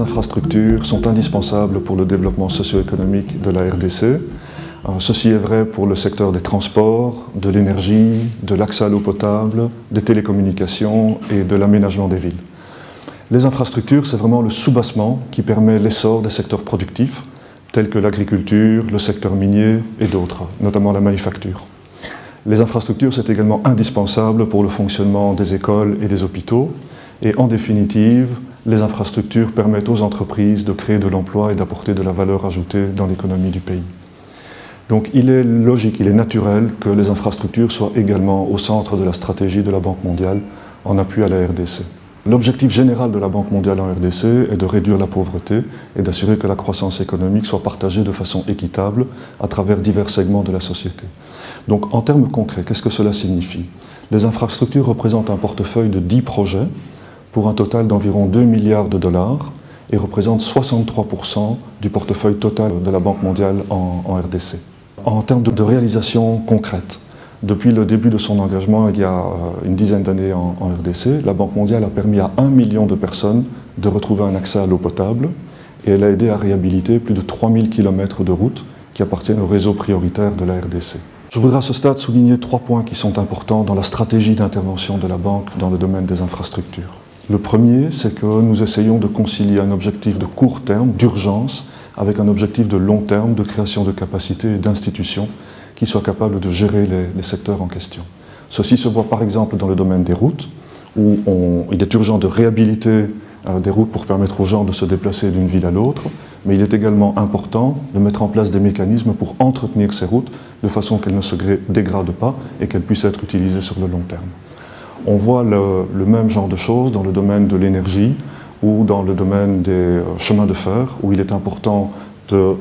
infrastructures sont indispensables pour le développement socio-économique de la RDC. Ceci est vrai pour le secteur des transports, de l'énergie, de l'accès à l'eau potable, des télécommunications et de l'aménagement des villes. Les infrastructures, c'est vraiment le soubassement qui permet l'essor des secteurs productifs, tels que l'agriculture, le secteur minier et d'autres, notamment la manufacture. Les infrastructures, c'est également indispensable pour le fonctionnement des écoles et des hôpitaux. Et en définitive, les infrastructures permettent aux entreprises de créer de l'emploi et d'apporter de la valeur ajoutée dans l'économie du pays. Donc il est logique, il est naturel que les infrastructures soient également au centre de la stratégie de la Banque mondiale en appui à la RDC. L'objectif général de la Banque mondiale en RDC est de réduire la pauvreté et d'assurer que la croissance économique soit partagée de façon équitable à travers divers segments de la société. Donc en termes concrets, qu'est-ce que cela signifie? Les infrastructures représentent un portefeuille de 10 projets pour un total d'environ 2 milliards de dollars et représentent 63% du portefeuille total de la Banque mondiale en RDC. En termes de réalisation concrète, depuis le début de son engagement, il y a une dizaine d'années en RDC, la Banque mondiale a permis à 1 million de personnes de retrouver un accès à l'eau potable et elle a aidé à réhabiliter plus de 3000 km de routes qui appartiennent au réseau prioritaire de la RDC. Je voudrais à ce stade souligner 3 points qui sont importants dans la stratégie d'intervention de la Banque dans le domaine des infrastructures. Le premier, c'est que nous essayons de concilier un objectif de court terme, d'urgence, avec un objectif de long terme, de création de capacités et d'institutions qui soient capables de gérer les secteurs en question. Ceci se voit par exemple dans le domaine des routes, où il est urgent de réhabiliter des routes pour permettre aux gens de se déplacer d'une ville à l'autre, mais il est également important de mettre en place des mécanismes pour entretenir ces routes de façon qu'elles ne se dégradent pas et qu'elles puissent être utilisées sur le long terme. On voit le même genre de choses dans le domaine de l'énergie ou dans le domaine des chemins de fer, où il est important de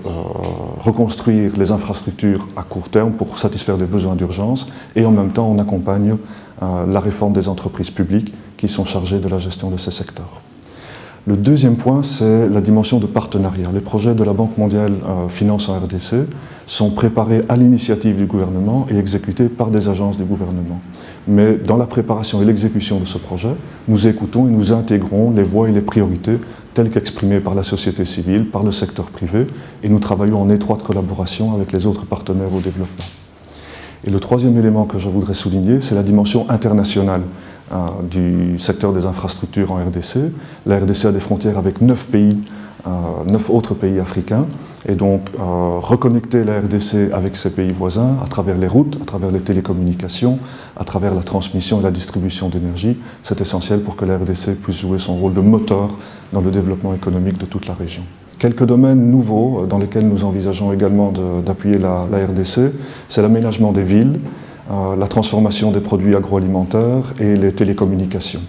reconstruire les infrastructures à court terme pour satisfaire des besoins d'urgence et en même temps on accompagne la réforme des entreprises publiques qui sont chargées de la gestion de ces secteurs. Le deuxième point, c'est la dimension de partenariat. Les projets de la Banque mondiale Finance en RDC sont préparés à l'initiative du gouvernement et exécutés par des agences du gouvernement. Mais dans la préparation et l'exécution de ce projet, nous écoutons et nous intégrons les voies et les priorités telles qu'exprimées par la société civile, par le secteur privé, et nous travaillons en étroite collaboration avec les autres partenaires au développement. Et le troisième élément que je voudrais souligner, c'est la dimension internationale du secteur des infrastructures en RDC. La RDC a des frontières avec 9 autres pays africains, et donc reconnecter la RDC avec ses pays voisins à travers les routes, à travers les télécommunications, à travers la transmission et la distribution d'énergie, c'est essentiel pour que la RDC puisse jouer son rôle de moteur dans le développement économique de toute la région. Quelques domaines nouveaux dans lesquels nous envisageons également d'appuyer la RDC, c'est l'aménagement des villes, la transformation des produits agroalimentaires et les télécommunications.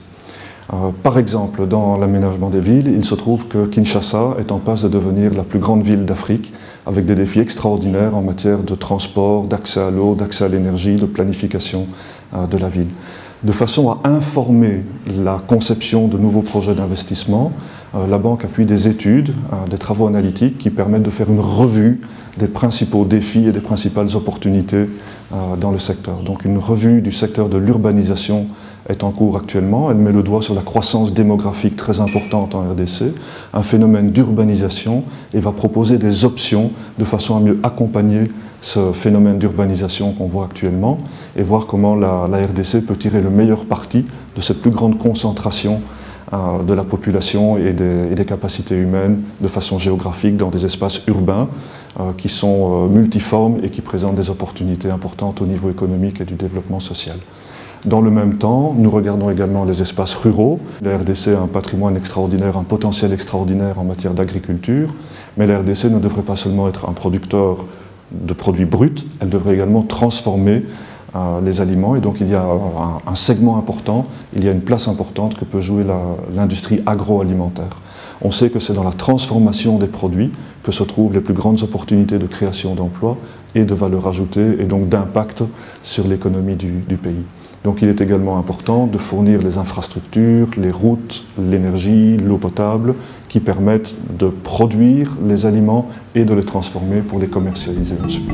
Par exemple, dans l'aménagement des villes, il se trouve que Kinshasa est en passe de devenir la plus grande ville d'Afrique, avec des défis extraordinaires en matière de transport, d'accès à l'eau, d'accès à l'énergie, de planification de la ville. De façon à informer la conception de nouveaux projets d'investissement, la Banque appuie des études, des travaux analytiques qui permettent de faire une revue des principaux défis et des principales opportunités dans le secteur. Donc une revue du secteur de l'urbanisation est en cours actuellement. Elle met le doigt sur la croissance démographique très importante en RDC, un phénomène d'urbanisation, et va proposer des options de façon à mieux accompagner ce phénomène d'urbanisation qu'on voit actuellement et voir comment la RDC peut tirer le meilleur parti de cette plus grande concentration de la population et des capacités humaines de façon géographique dans des espaces urbains qui sont multiformes et qui présentent des opportunités importantes au niveau économique et du développement social. Dans le même temps, nous regardons également les espaces ruraux. La RDC a un patrimoine extraordinaire, un potentiel extraordinaire en matière d'agriculture, mais la RDC ne devrait pas seulement être un producteur de produits bruts, elle devrait également transformer les aliments, et donc il y a un segment important, il y a une place importante que peut jouer l'industrie agroalimentaire. On sait que c'est dans la transformation des produits que se trouvent les plus grandes opportunités de création d'emplois et de valeur ajoutée et donc d'impact sur l'économie du pays. Donc il est également important de fournir les infrastructures, les routes, l'énergie, l'eau potable qui permettent de produire les aliments et de les transformer pour les commercialiser ensuite.